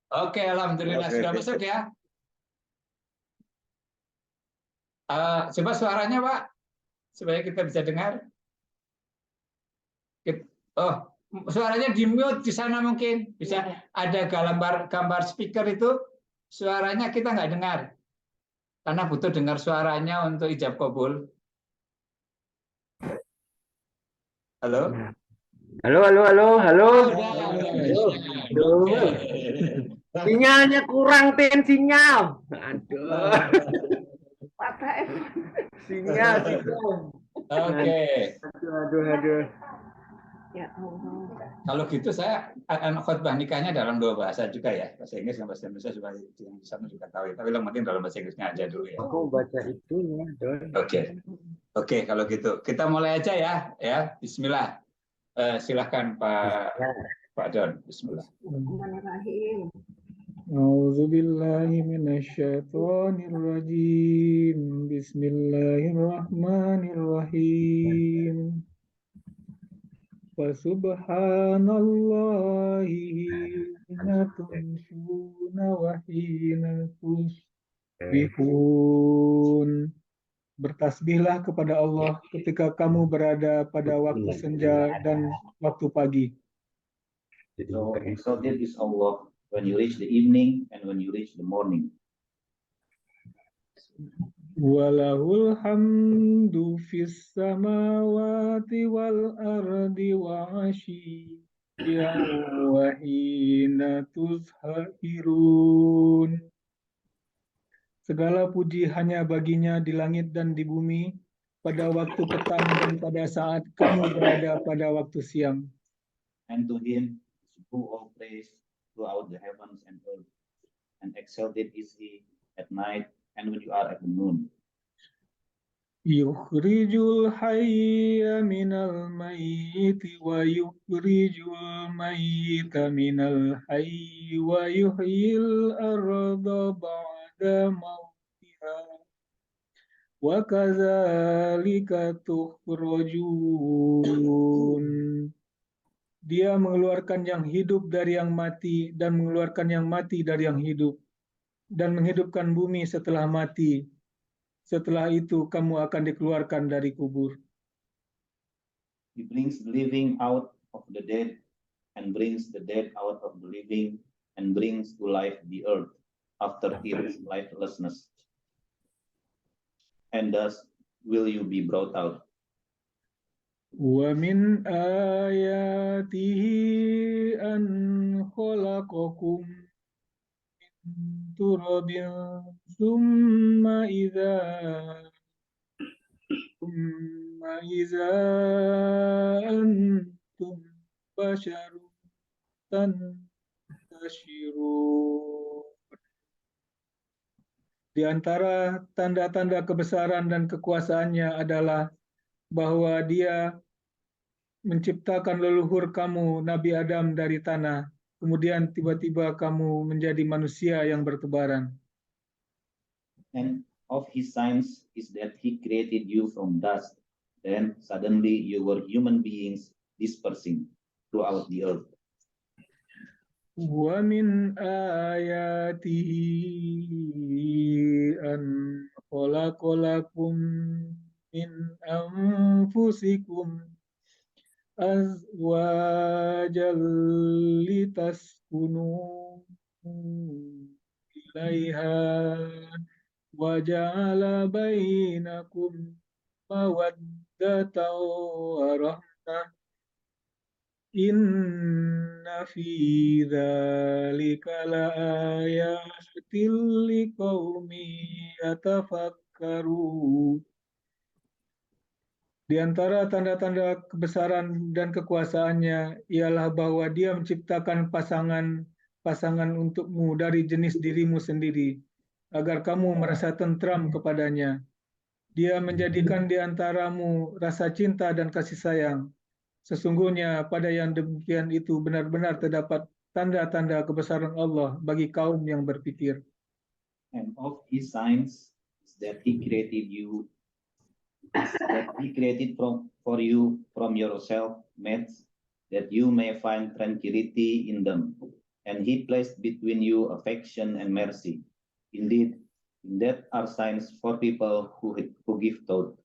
Oke, alhamdulillah sudah masuk ya. Coba suaranya, Pak, supaya kita bisa dengar. Oh, suaranya di mute di sana mungkin. Bisa ada gambar speaker itu, suaranya kita nggak dengar. Karena butuh dengar suaranya untuk ijab kabul. Halo? Halo, halo, halo, halo. Oke. Sinyalnya kurang, Tin, sinyal. Aduh. Patah sinyal. Oke. Aduh. Ya Allah. Kalau gitu saya akan khotbah nikahnya dalam 2 bahasa juga ya, bahasa Inggris dan bahasa Indonesia supaya yang di sana juga tahu. Tapi yang penting dalam bahasa Inggrisnya aja dulu ya. Aku baca itunya, Don. Oke, kalau gitu kita mulai aja ya. Bismillah. Silakan Pak Don. Bismillah. Bismillahirrahmanirrahim. A'udzubillahi minasyaitonirrajim. Bismillahirrahmanirrahim. Fasubhanallahi hina tumsuna wa hina tusbihun. Bertasbihlah kepada Allah ketika kamu berada pada waktu senja dan waktu pagi. So exalted is Allah when you reach the evening and when you reach the morning. Walahul hamdu fis samawati wal ardi wa ashiya wa hina tuzhairun. Segala puji hanya baginya di langit dan di bumi, pada waktu petang dan pada saat kamu berada pada waktu siang. And to him is due all praise throughout the heavens and earth. And exalted is he at night and when you are at the noon. Yukhrijul hayya minal mayyiti wa yukhrijul mayyita minal hayyi wa yuhyil arda ba'da mautiha wa kadzalika tukhrajun. Dia mengeluarkan yang hidup dari yang mati dan mengeluarkan yang mati dari yang hidup dan menghidupkan bumi setelah mati. Setelah itu kamu akan dikeluarkan dari kubur. He brings the living out of the dead and brings the dead out of the living and brings to life the earth after its lifelessness. And thus will you be brought out. وَمِنْ آيَاتِهِ أَنْ خَلَقَكُمْ مِنْ تُرَابٍ ثُمَّ إِذَا أَنْتُمْ بَشَرٌ تَنْتَشِرُونَ. Di antara tanda-tanda kebesaran dan kekuasaannya adalah bahwa Dia menciptakan leluhur kamu, Nabi Adam, dari tanah. Kemudian tiba-tiba kamu menjadi manusia yang bertebaran. And of his signs is that he created you from dust. Then suddenly you were human beings dispersing throughout the earth. وَمِنْ آيَاتِهِ أَنْ خَلَقَ لَكُم مِّنْ أَنفُسِكُمْ أَزْوَاجًا لِتَسْكُنُوا إِلَيْهَا وَجَعَلَ بَيْنَكُم مَّوَدَّةً وَرَحْمَةً Inna fi dzalika laayatin liqaumin yatafakkarun. Di antara tanda-tanda kebesaran dan kekuasaannya ialah bahwa Dia menciptakan pasangan untukmu dari jenis dirimu sendiri, agar kamu merasa tentram kepadanya. Dia menjadikan di antaramu rasa cinta dan kasih sayang. Sesungguhnya pada yang demikian itu benar-benar terdapat tanda-tanda kebesaran Allah bagi kaum yang berpikir. And of his signs is that he created you, that he created for you from yourself mates that you may find tranquility in them. And he placed between you affection and mercy. Indeed, that are signs for people who give thought.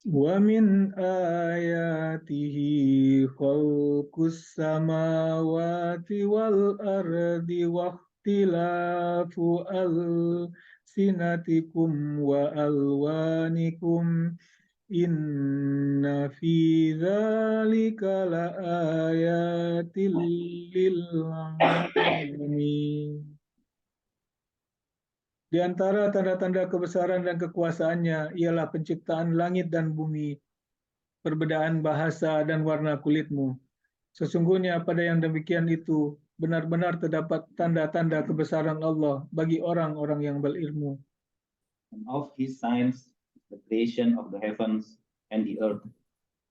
وَمِنْ آيَاتِهِ خَلْقُ السَّمَاوَاتِ وَالْأَرْضِ وَاخْتِلَافُ أَلْسِنَتِكُمْ وَأَلْوَانِكُمْ إِنَّ فِي ذَلِكَ لَآيَاتٍ لِلْعَالِمِينَ. Di antara tanda-tanda kebesaran dan kekuasaannya ialah penciptaan langit dan bumi, perbedaan bahasa dan warna kulitmu. Sesungguhnya pada yang demikian itu benar-benar terdapat tanda-tanda kebesaran Allah bagi orang-orang yang berilmu. And of his signs, the creation of the heavens and the earth,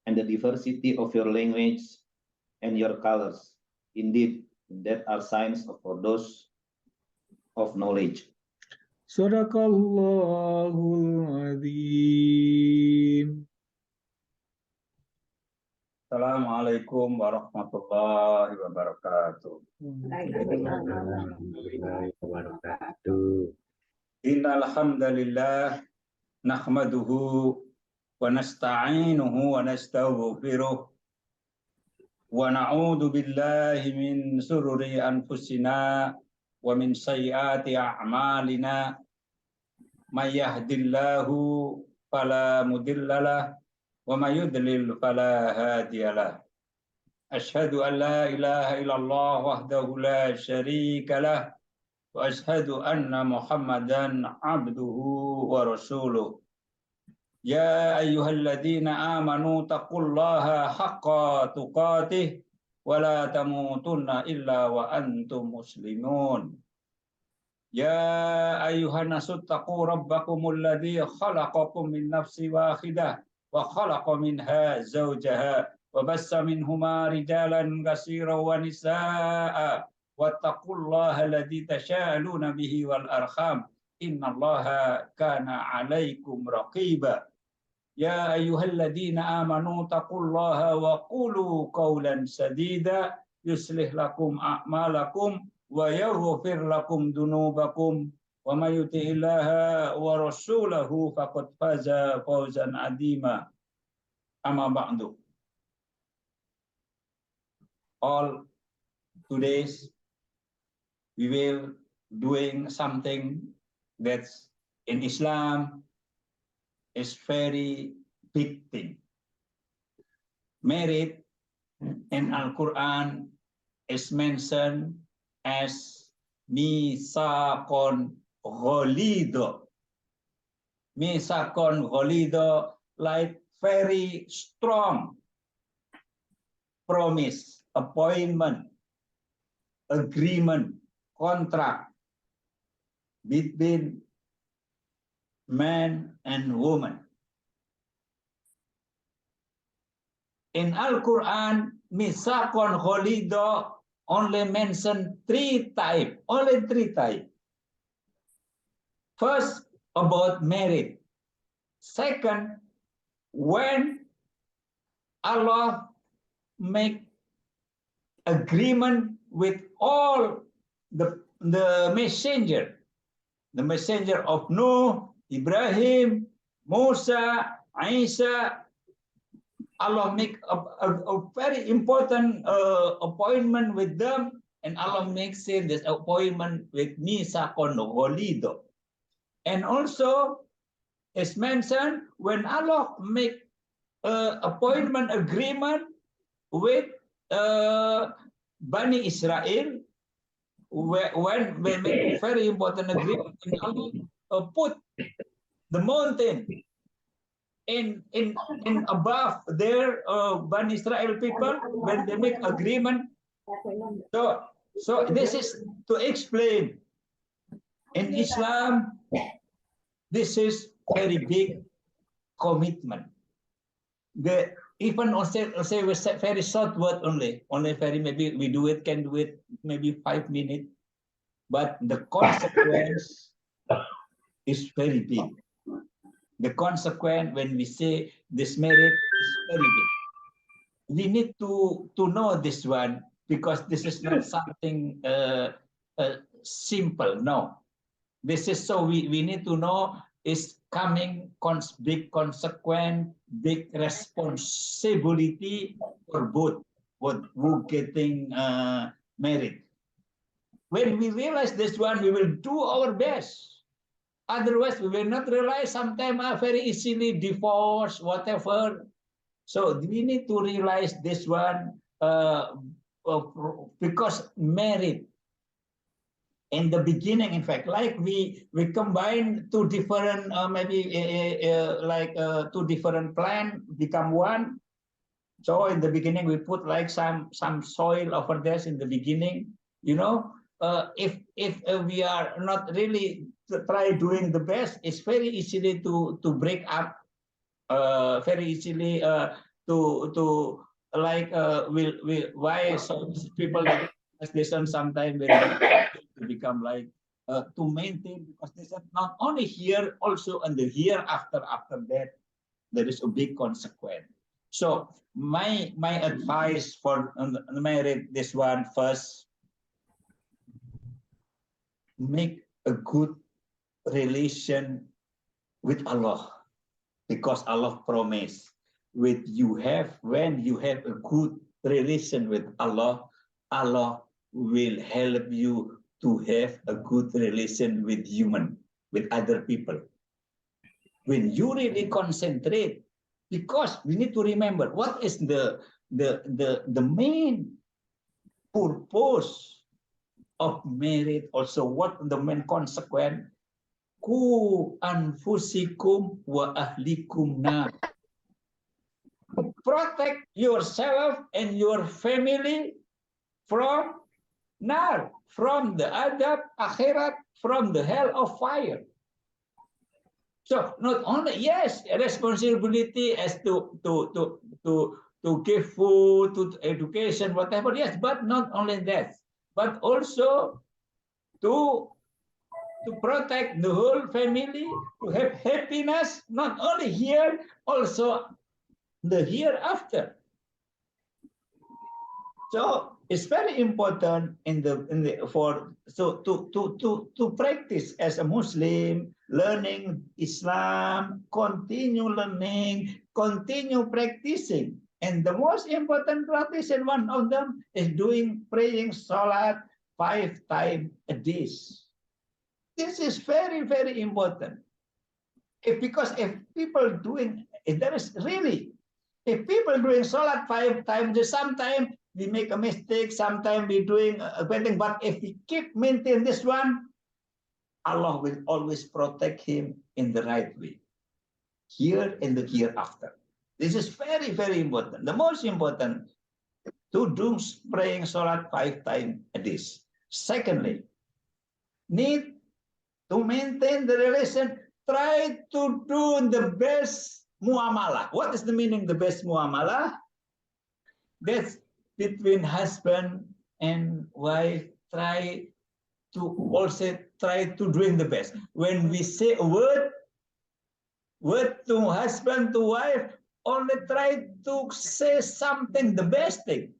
and the diversity of your language and your colors. Indeed, that are signs for those of knowledge. Sadaqallahul Azim. Assalamualaikum warahmatullahi wabarakatuh. Warahmatullahi wabarakatuh. Innal hamdalillah nahmaduhu wa nasta'inuhu wa nastaghfiruh wa na'udzu billahi min shururi anfusina wa min sayyiati a'malina. May yahdihillahu fala mudhillalah wa may yudlil fala hadiyalah. Asyhadu an la ilaha illallah wahdahu la syarika lah wa asyhadu anna Muhammadan abduhu wa rasuluh. Ya ayyuhalladzina amanu taqullaha haqqa tuqatih wa la tamutunna illa wa antum muslimun. Ya ayyuhan nasu taqu rabbakumul ladzi khalaqakum min nafsin wahidah wa khalaqa minha zawjaha wa bassa minhuma rijalan katsiran wa nisaa'a wattaqullaha alladzi tasaaluna bihi wal arham innallaha kana 'alaikum raqiba. Ya ayyuhalladzina amanu taqullaha wa qulu qawlan sadida yuslih lakum a'malakum wa yaghfir lakum dunubakum wa may yuti'illaha wa rasulahu faqad faza fawzan 'azima. Amma ba'du. All today's we will doing something that's in Islam is very big thing. Married in Al-Quran is mentioned as misaqon ghalido. Misaqon ghalido, like very strong promise, appointment, agreement, contract between man and woman. In Al-Quran, misaqon ghalido only mention three types, only three types. First, about marriage. Second, when Allah make agreement with all the messenger of Nuh, Ibrahim, Musa, Isa. Allah make a very important appointment with them, and Allah makes this appointment with misaqon ghalido. And also, as mentioned, when Allah make appointment agreement with Bani Israel, when they make very important agreement, and Allah put the mountain in above their Bani Israel people when they make agreement. So this is to explain in Islam, this is very big commitment. Even say we say very short word only very, maybe we can do it maybe 5 minutes, but the consequence is very big. The consequence when we say this marriage is very big. we need to know this one, because this is not something simple. No, this is so we need to know is coming big consequence, big responsibility for both who getting married. When we realize this one, we will do our best. Otherwise, we will not realize. Sometimes very easily divorce, whatever. So we need to realize this one because married in the beginning, in fact, like we combine two different two different plant become one. So in the beginning we put like some soil over there in the beginning. You know, if we are not really try doing the best, it's very easily to break up. Very easily to like why some people like translation sometimes to become like to maintain, because they said not only here, also in the hereafter after that there is a big consequence. So my advice for married this one, first, make a good relation with Allah, because Allah promised when you have a good relation with Allah, Allah will help you to have a good relation with with other people. When you really concentrate, because we need to remember what is the main purpose of marriage, also what the main consequence. Ku anfusikum wa ahlikum nar. Protect yourself and your family from nar, from the adab akhirat, from the hell of fire. So not only, yes, responsibility as to give food, to education, whatever, yes, but not only that, but also to protect the whole family, to have happiness, not only here, also the hereafter. So it's very important to practice as a Muslim, learning Islam, continue learning, continue practicing. And the most important practice, and one of them is praying Salat 5 times a day. This is very, very important. Because if people doing Salat 5 times, sometimes we make a mistake, sometimes we doing a bad thing, but if we keep maintain this one, Allah will always protect him in the right way, here and the hereafter. This is very, very important. The most important, to do praying Salat 5 times a day. Secondly, need to maintain the relation, try to do the best muamalah. What is the meaning the best muamalah? That's between husband and wife, try to doing the best. When we say a word to husband, to wife, only try to say something, the best thing.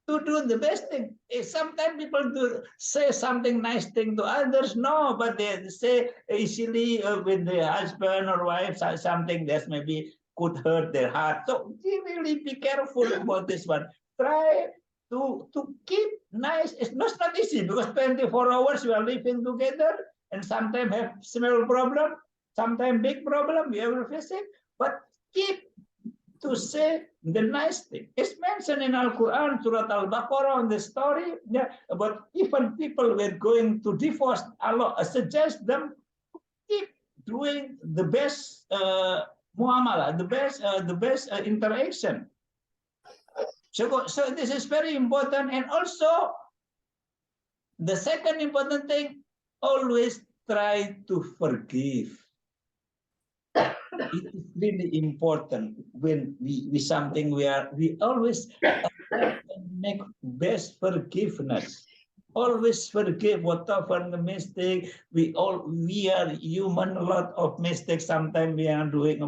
To do the best thing. Sometimes people say something nice thing to others, no, but they say easily with the husband or wife something that maybe could hurt their heart. So really be careful about this one. Try to keep nice. It's not easy, because 24 hours we are living together, and sometimes have small problem, sometimes big problem we are facing, but keep to say the nice thing. It's mentioned in Al-Quran, Surah Al-Baqarah, on the story about even people were going to divorce. Allah suggests them to keep doing the best muamalah, the best interaction. So this is very important. And also, the second important thing, always try to forgive. It is really important when we always make best forgiveness. Always forgive whatever the mistake. We are human, a lot of mistakes. Sometimes we are doing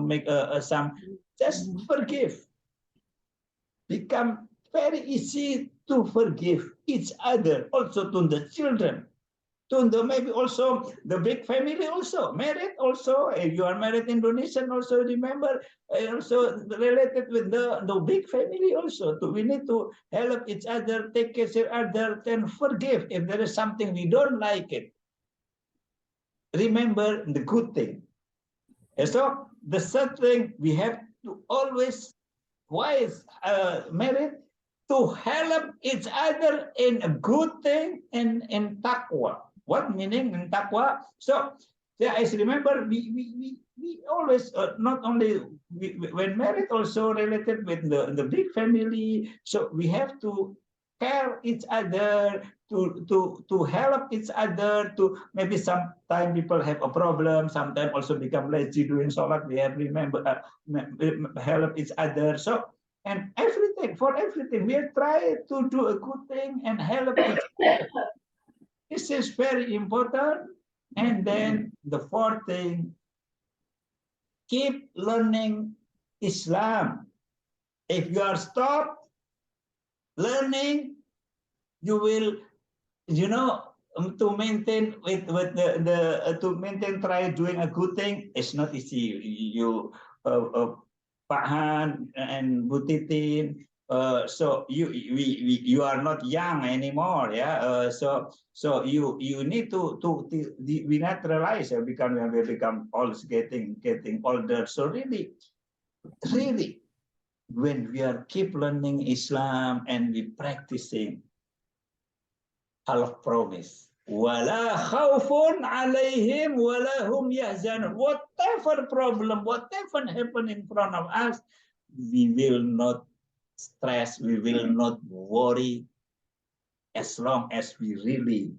some. Just forgive. become very easy to forgive each other, also to the children, to the maybe also the big family also, married also, if you are married Indonesian also, remember, also related with the big family also. We need to help each other, take care of each other, and forgive if there is something we don't like it. Remember the good thing. And so the third thing, we have to always, wise married, to help each other in a good thing and in taqwa. What meaning in taqwa? So yeah, I remember we always not only when married, also related with the big family. So we have to care each other, to help each other, to maybe sometimes people have a problem, sometimes also become lazy doing salat. We have remember help each other. So and everything, for everything, we are trying to do a good thing and help each other. This is very important. And then the fourth thing, keep learning Islam. If you are stopped learning, you will, to maintain to maintain, try doing a good thing. It's not easy. You Pak Han and Bu Titin, so you are not young anymore, yeah. So you need to we naturalize, we become always getting older. So really, when we are keep learning Islam and we practicing, Allah promise, wala khaufun alaihim wala hum yahzanun. Whatever problem, whatever happen in front of us, we will not stress, we will not worry, as long as we really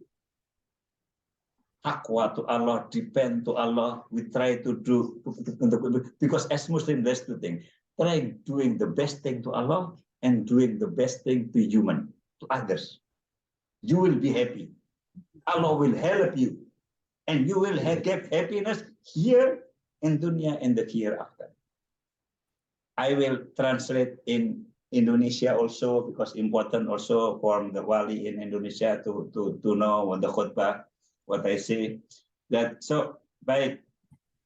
taqwa to Allah, depend to Allah. We try to do, because as Muslim, that's the thing. Try doing the best thing to Allah and doing the best thing to human, to others. You will be happy. Allah will help you, and you will get happiness here in dunya and the hereafter. I will translate in Indonesia also, because important also for the wali in Indonesia to know what the khutbah, what I say. That so baik.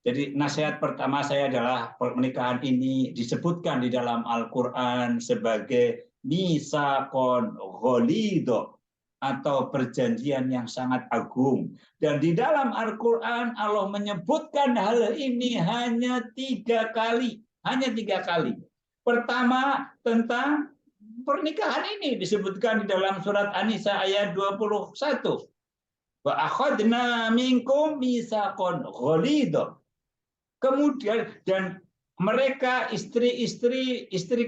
Jadi nasihat pertama saya adalah pernikahan ini disebutkan di dalam Al-Quran sebagai misaqon ghalidho, atau perjanjian yang sangat agung. Dan di dalam Al-Quran Allah menyebutkan hal ini hanya 3 kali. Hanya 3 kali. Pertama, tentang pernikahan ini disebutkan di dalam surat An-Nisa ayat 21. Wa akhadna minkum misaqon ghalidho. Kemudian, dan mereka istri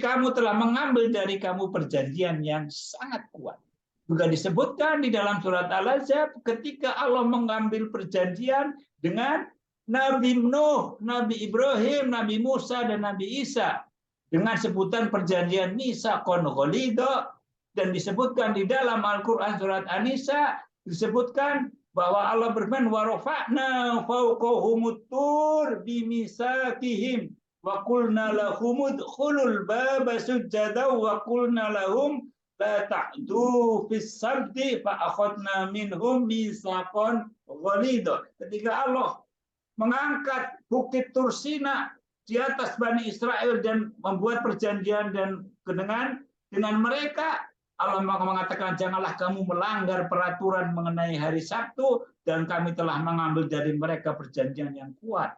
kamu telah mengambil dari kamu perjanjian yang sangat kuat. Juga disebutkan di dalam surat Al-Ahzab ketika Allah mengambil perjanjian dengan Nabi Nuh, Nabi Ibrahim, Nabi Musa, dan Nabi Isa dengan sebutan perjanjian misaqon ghalidho, dan disebutkan di dalam Al-Quran surat An-Nisa disebutkan bahwa Allah berfirman wa rafa'na fawqahumut tur bimisaqihim wa qulna lahum udkhulul baba sujada wa qulna lahum la ta'du fis sabti fa akhadna minhum misaqon ghalidho. Ketika Allah mengangkat bukit Tursina di atas Bani Israel dan membuat perjanjian dan dengan mereka, Allah mengatakan janganlah kamu melanggar peraturan mengenai hari Sabtu, dan kami telah mengambil dari mereka perjanjian yang kuat.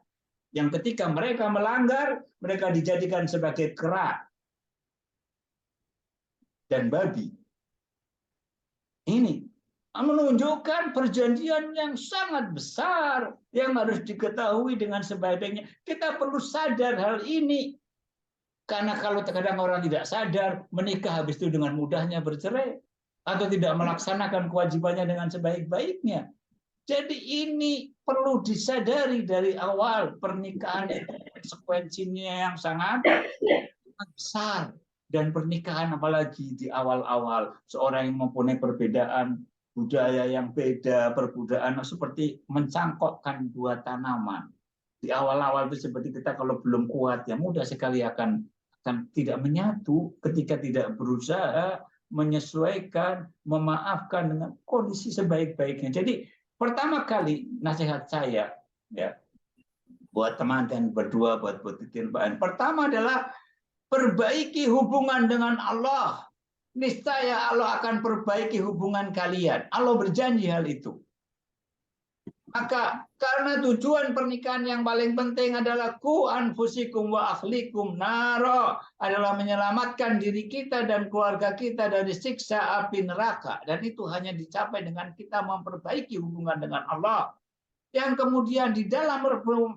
Yang ketika mereka melanggar, mereka dijadikan sebagai kera dan babi. Ini menunjukkan perjanjian yang sangat besar yang harus diketahui dengan sebaik-baiknya. Kita perlu sadar hal ini, karena kalau terkadang orang tidak sadar, menikah habis itu dengan mudahnya bercerai atau tidak melaksanakan kewajibannya dengan sebaik-baiknya. Jadi ini perlu disadari dari awal. Pernikahan itu konsekuensinya yang sangat besar. Dan pernikahan apalagi di awal-awal, seorang yang mempunyai perbedaan budaya yang beda, perbedaan seperti mencangkokkan 2 tanaman. Di awal-awal itu seperti kita kalau belum kuat, ya mudah sekali akan akan tidak menyatu ketika tidak berusaha menyesuaikan, memaafkan dengan kondisi sebaik-baiknya. Jadi pertama kali nasihat saya ya buat teman dan berdua buat Titin Pak. Pertama adalah perbaiki hubungan dengan Allah. Niscaya Allah akan perbaiki hubungan kalian. Allah berjanji hal itu. Maka karena tujuan pernikahan yang paling penting adalah ku anfusikum wa akhlikum naro, adalah menyelamatkan diri kita dan keluarga kita dari siksa api neraka, dan itu hanya dicapai dengan kita memperbaiki hubungan dengan Allah. Yang kemudian di dalam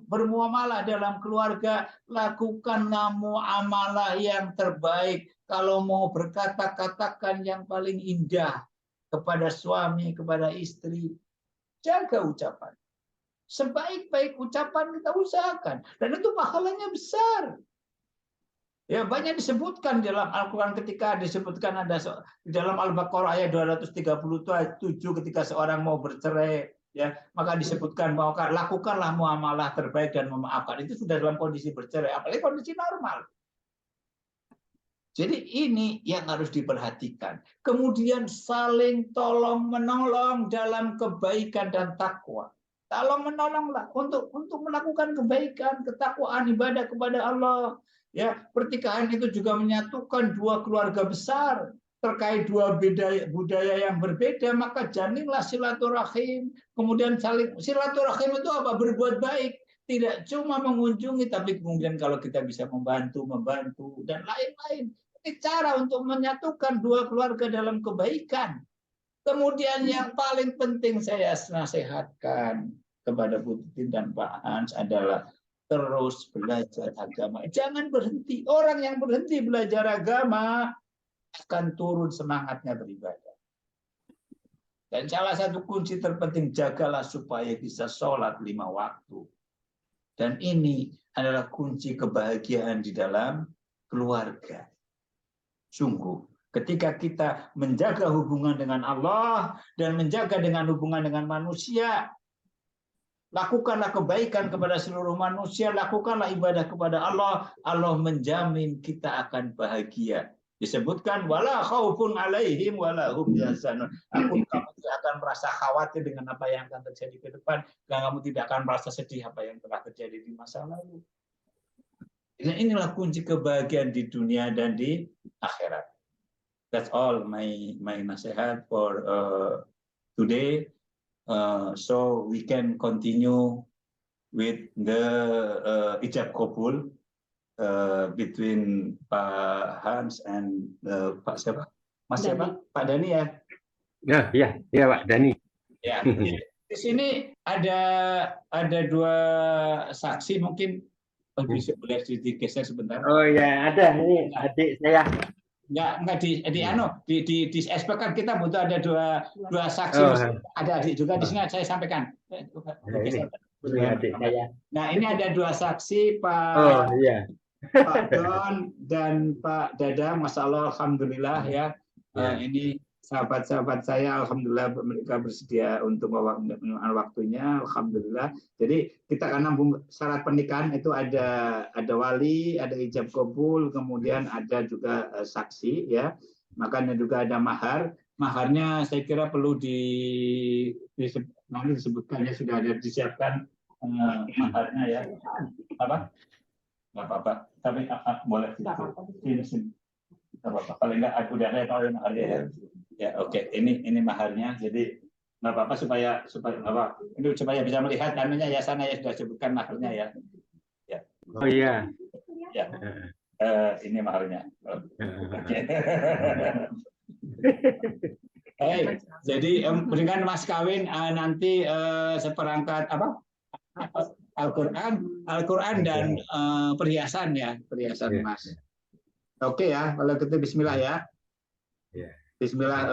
bermuamalah dalam keluarga, lakukanlah muamalah yang terbaik. Kalau mau berkata, katakan yang paling indah kepada suami, kepada istri. Jaga ucapan. Sebaik-baik ucapan kita usahakan. Dan itu pahalanya besar. Ya, banyak disebutkan dalam Al-Quran ketika disebutkan ada di dalam Al-Baqarah ayat 237 ketika seorang mau bercerai, ya, maka disebutkan bahwa lakukanlah muamalah terbaik dan memaafkan. Itu sudah dalam kondisi bercerai, apalagi kondisi normal. Jadi ini yang harus diperhatikan. Kemudian saling tolong menolong dalam kebaikan dan takwa. Tolong menolonglah untuk melakukan kebaikan, ketakwaan, ibadah kepada Allah. Ya, pernikahan itu juga menyatukan dua keluarga besar terkait dua budaya yang berbeda, maka jalinlah silaturahim. Kemudian saling silaturahim itu apa? Berbuat baik. Tidak cuma mengunjungi, tapi kemudian kalau kita bisa membantu dan lain-lain. Ini cara untuk menyatukan dua keluarga dalam kebaikan. Kemudian yang paling penting saya nasihatkan kepada Bu Titin dan Pak Hans adalah terus belajar agama. Jangan berhenti. Orang yang berhenti belajar agama akan turun semangatnya beribadah. Dan salah satu kunci terpenting, jagalah supaya bisa sholat 5 waktu. Dan ini adalah kunci kebahagiaan di dalam keluarga. Sungguh, ketika kita menjaga hubungan dengan Allah dan menjaga dengan hubungan dengan manusia, lakukanlah kebaikan kepada seluruh manusia, lakukanlah ibadah kepada Allah, Allah menjamin kita akan bahagia. Disebutkan wala khaufun alaihim wala hum yahzanun. Kamu tidak akan merasa khawatir dengan apa yang akan terjadi ke depan, dan kamu tidak akan merasa sedih apa yang telah terjadi di masa lalu. Dan inilah kunci kebahagiaan di dunia dan di akhirat. That's all my nasihat for today. So we can continue with the ijab kabul between Pak Hans and Pak siapa? Mas siapa? Pak Dani ya? Ya Pak Dani. Ya. Di sini ada 2 saksi mungkin. Bisa boleh digeser sebentar. Oh ya, ada ini adik saya. Enggak di SP kan kita butuh ada dua saksi. Ada adik juga di sini saya sampaikan. Ini adik saya. Nah, ini ada 2 saksi, Pak Don dan Pak Dadang. Masya Allah, alhamdulillah ya. Ini sahabat-sahabat saya, alhamdulillah mereka bersedia untuk meluangkan waktunya, alhamdulillah. Jadi kita karena syarat pernikahan itu ada wali, ada ijab kabul, kemudian ada juga saksi, ya. Makanya juga ada mahar. Maharnya saya kira perlu nanti disebutkan ya, sudah ada disiapkan maharnya ya. Apa? Nggak apa-apa. Tapi boleh sini. Apa-apa. Paling nggak udah ada tahu maharnya ya. Ya, oke. Ini maharnya. Jadi nggak apa-apa supaya apa? Ini supaya bisa melihat namanya ya, sana ya sudah sebutkan maharnya ya. Ya. Oh iya. Ya. Ini maharnya. Jadi dengan mas kawin nanti seperangkat apa? Al-Quran dan perhiasan ya, perhiasan emas. Oke ya, kalau gitu Bismillah ya. Bismillah,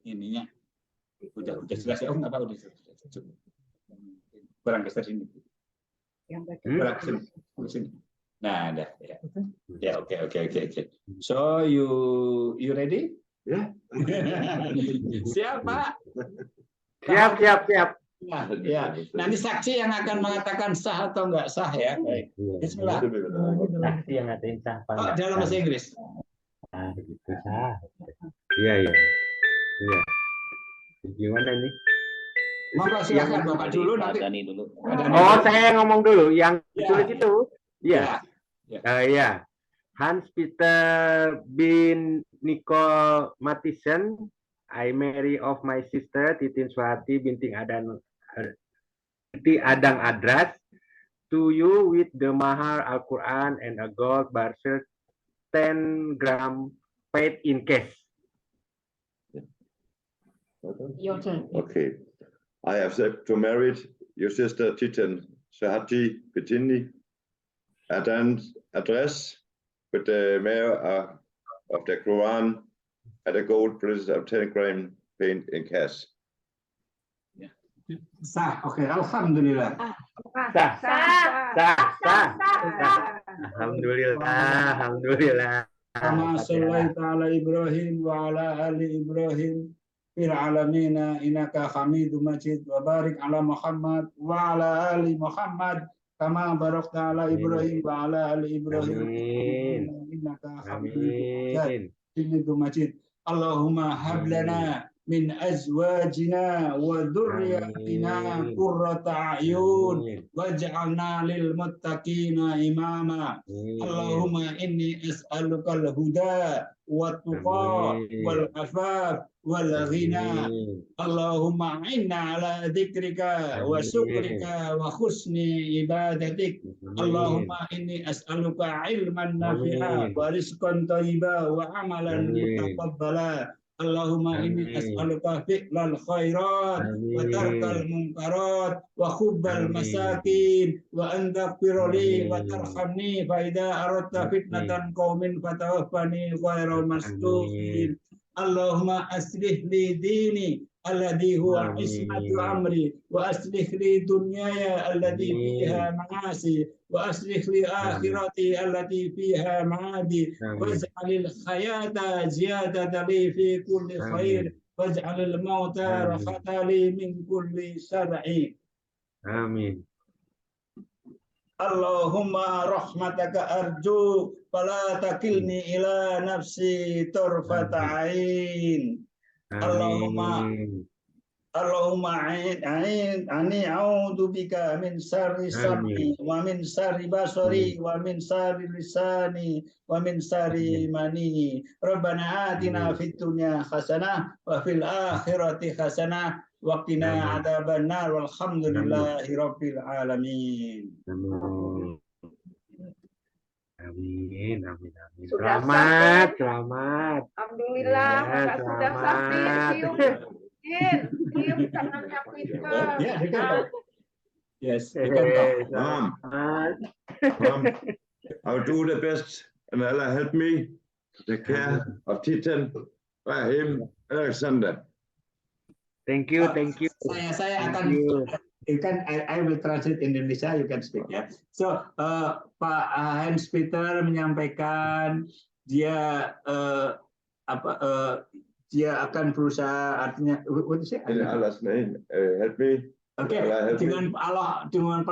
ininya udah jelas ya, nggak apa udah kurang geser sini. Kurang sini. Nah, ada ya. Ya, oke. So you ready? Ya. Siap, Pak. Siap. Ya, ya. Nanti saksi yang akan mengatakan sah atau enggak sah ya. Baik. Bismillah. Saksi yang ngatain sah apa Oh, enggak? dalam bahasa Inggris. Ah, gitu sah. Iya, iya. Iya. Gimana nih? Monggo silakan Bapak dulu Pak nanti. Dani dulu. Pak Dani Oh, dulu. saya ngomong dulu. Yang Ya. tulis itu. Iya. Ya. Iya. Hans Peter bin Nicole Mathisen, I marry of my sister Titin Swati binti Adang Adras to you with the mahar Al-Quran and a gold bracelet 10 gram paid in cash. Your turn. Okay. I accept to marry your sister Titan Shahati Petini at an address with the mayor of the Quran at a gold bracelet of 10 gram paid in cash. Sah. Oke, alhamdulillah. Sah. Sah. Alhamdulillah. Alhamdulillah. Kama sallaita ala Ibrahim wa ala ali Ibrahim fil alamin innaka Hamidum Majid wa barik ala Muhammad wa ala ali Muhammad kama barakta ala Ibrahim wa ala ali Ibrahim innaka Hamidum Majid. Allahumma hab lana min azwajina wa dhurriyyatina qurrata a'yun waj'alna lil muttaqina imama. Allahumma inni as'aluka al-huda wa tuqa wal afaf wal ghina. Allahumma inna ala dhikrika wa syukrika wa husni ibadatik. Allahumma inni as'aluka ilman nafi'a wa rizqan thayyiba wa amalan mutaqabbala. Allahumma inni as'aluka fi'lal khairat wa tarkal munkarat wa hubbal masakin wa an taghfira li wa tarhamni fa idza aradta fitnatan qaumin fatawaffani ghairal masduqin. Allahumma aslih li dini alladhi huwa ismatu amri wa aslih li dunyaya alladhi fiha ma'asi wa aslih li akhirati allati fiha ma'adi waj'alil hayata ziyadatan li fi kulli khair waj'alil mauta rahatan li min kulli syar'i. Amin. Allahumma rahmataka arju fala takilni ila nafsi tarfata ain. Allahumma ani a'udzu bika min syarri sam'i wa min syarri basari wa min syarri lisani wa min syarri mani. Rabbana atina fid dunya hasanah wa fil akhirati hasanah wa qina adzabannar walhamdulillahi rabbil alamin. Amin. Sudah Selamat, sampai. selamat. Alhamdulillah, Ya, maka sudah sampai. selamat. Cium tangannya Peter. Ya, dekat. Yes, Hehe, dekat. selamat. I'll do the best and Allah help me to take care of Titan, Rahim, Alexander. Thank you. Saya Thank akan you. I will translate Indonesia, you can speak ya. So Pak Hans Peter menyampaikan dia dia akan berusaha, artinya what is it? In Allah's name, help me. Oke, dengan Allah, dengan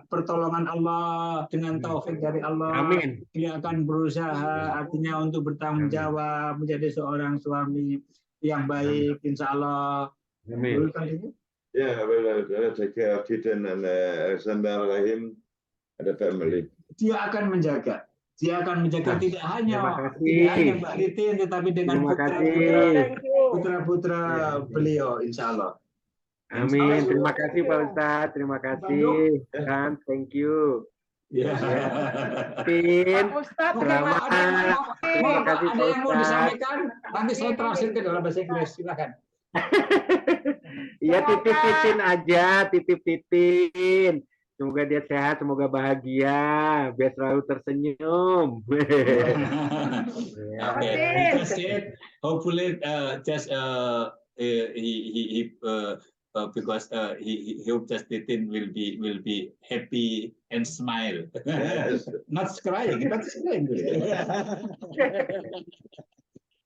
pertolongan Allah, dengan taufik dari Allah, Amin. dia akan berusaha, artinya untuk bertanggung jawab menjadi seorang suami yang baik, insya Allah. Amin. Yeah, I will take care of Titan and Alexander, Rahim, and the family. Dia akan menjaga. Dia akan menjaga tidak hanya kasih. Mbak Ritin, tetapi dengan Terima kasih. putra-putra beliau, insya Allah. Amin. Terima kasih Pak Ustadz. Terima kasih. Dan thank you. Ya. Tin. Pak Ustadz, Selamat. Terima kasih Ada Pak yang mau Ustadz. disampaikan? Nanti saya translate ke dalam bahasa Inggris. Silakan. Iya, titip-titin aja, titip-titin. Semoga dia sehat, semoga bahagia, biar selalu tersenyum. Okay, just it. Hopefully, just because he hope just Titin will be happy and smile, Yes. not crying, but smiling.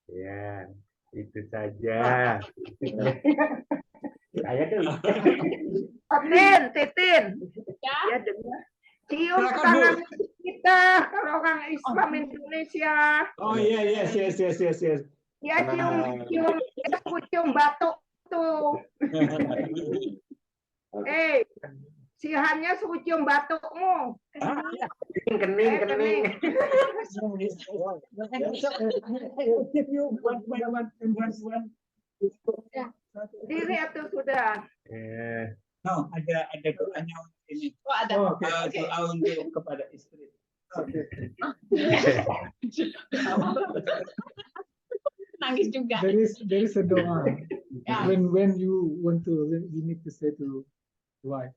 Ya, itu saja. Saya tuh. Titin. Ya dengar. Cium Silakan, Bu. tangan kita kalau orang Islam Indonesia. Oh iya, yes. Ya cium batuk tuh. Si Hannya suruh cium batukmu. Kening. Diri atau sudah? No, ada doanya untuk ini. Oh, ada. Doa untuk kepada istri. Nangis juga. There is a doa. When you need to say to wife.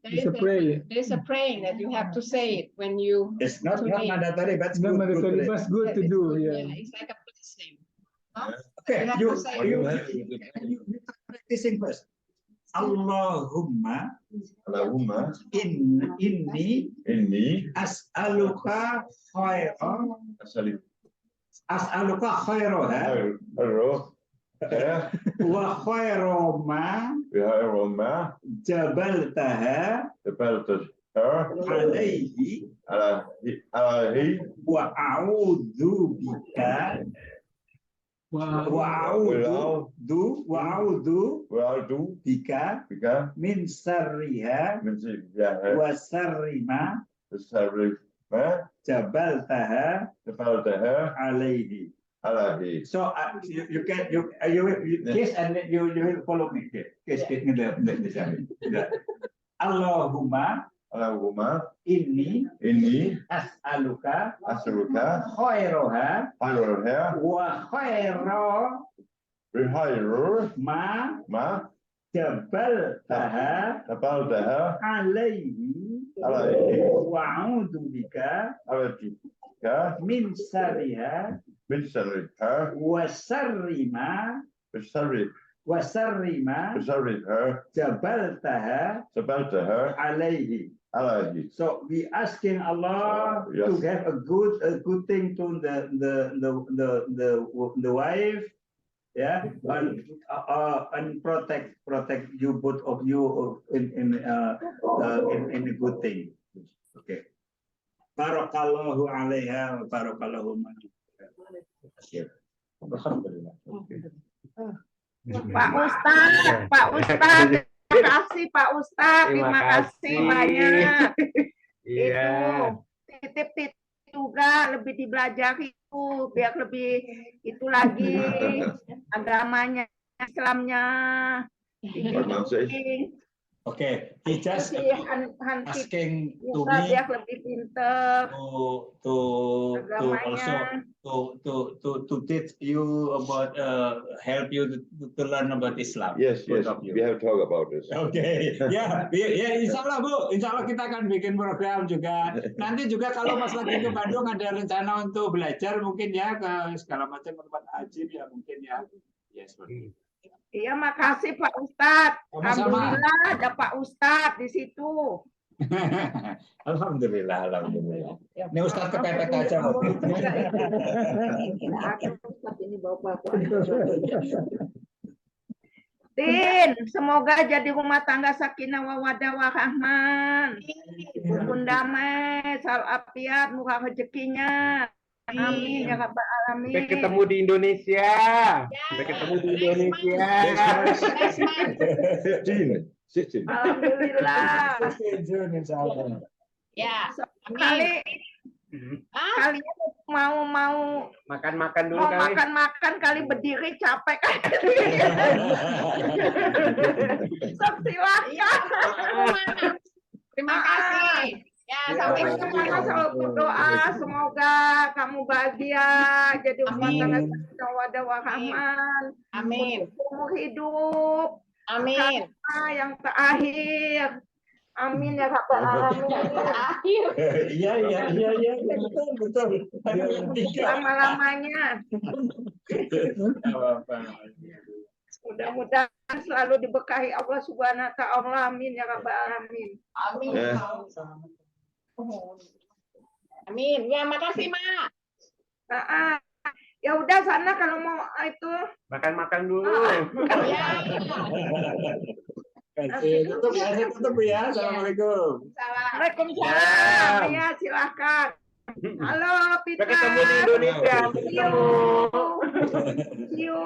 It's a prayer. There's a praying that you have to say it when you. It's not mandatory, but It's not mandatory, but it's good to do. Yeah. It's like a blessing. Okay, You have you to say it. practicing first. Allahumma inni as'aluka khairaha wa khairama jabaltaha alaihi wa a'udzu bika wa'udzu bika min syarriha wa syarrima jabaltaha alaihi. So you kiss and then you will follow me. Kiss Allahumma inni as'aluka khairaha wa khaira ma jabaltaha alaihi wa a'udzu bika min syarriha wa syarrima jabaltaha alaihi. So we asking Allah to have a good thing to the wife, yeah, and protect you both of you in a good thing. Okay. Barakallahu alaiha wa barakallahu ma'ana. Alhamdulillah. Pak Ustadz, terima kasih Pak Ustadz, terima kasih banyak. Iya. Itu titip juga lebih dibelajari itu biar lebih itu lagi agamanya, Islamnya. Okay, he just asking to me biar lebih pinter to teach you about help you to learn about Islam. Yes, we have to talk about this. Okay, ya, insya Allah Bu, insya Allah kita akan bikin program juga. Nanti juga kalau Mas lagi ke Bandung ada rencana untuk belajar mungkin ya ke segala macam tempat haji ya mungkin ya. Yes, Iya, makasih Pak Ustadz. Alhamdulillah ada Pak Ustadz di situ. Alhamdulillah. Ini Ustadz kepepet aja. Din, semoga jadi rumah tangga sakinah mawaddah warahmah. Rukun damai, salafiat, murah rezekinya. Amin ya rabbal alamin. Sampai ketemu di Indonesia. Sampai ketemu di Indonesia. 16. Alhamdulillah. Ya, kalian mau Makan dulu mau kali. makan kali berdiri capek kan. Silakan. Terima kasih. Ya, sampai ketemu, selalu berdoa semoga kamu bahagia jadi rumah tangga sakinah mawaddah warahmah. Amin. Umur hidup. Amin. Yang terakhir. Amin ya rabbal alamin. Terakhir. Iya, betul. Lama-lamanya. Mudah-mudahan selalu diberkahi Allah Subhanahu wa ta'ala. Amin ya rabbal alamin. Amin. Amin. Ya, makasih, Mak. Ya udah sana kalau mau itu Makan dulu. Ya. kasih. Tutup ya, saya tutup ya. Assalamualaikum. Waalaikumsalam. Ya, silahkan. Halo, Peter. Sampai ketemu di Indonesia. See you. See you.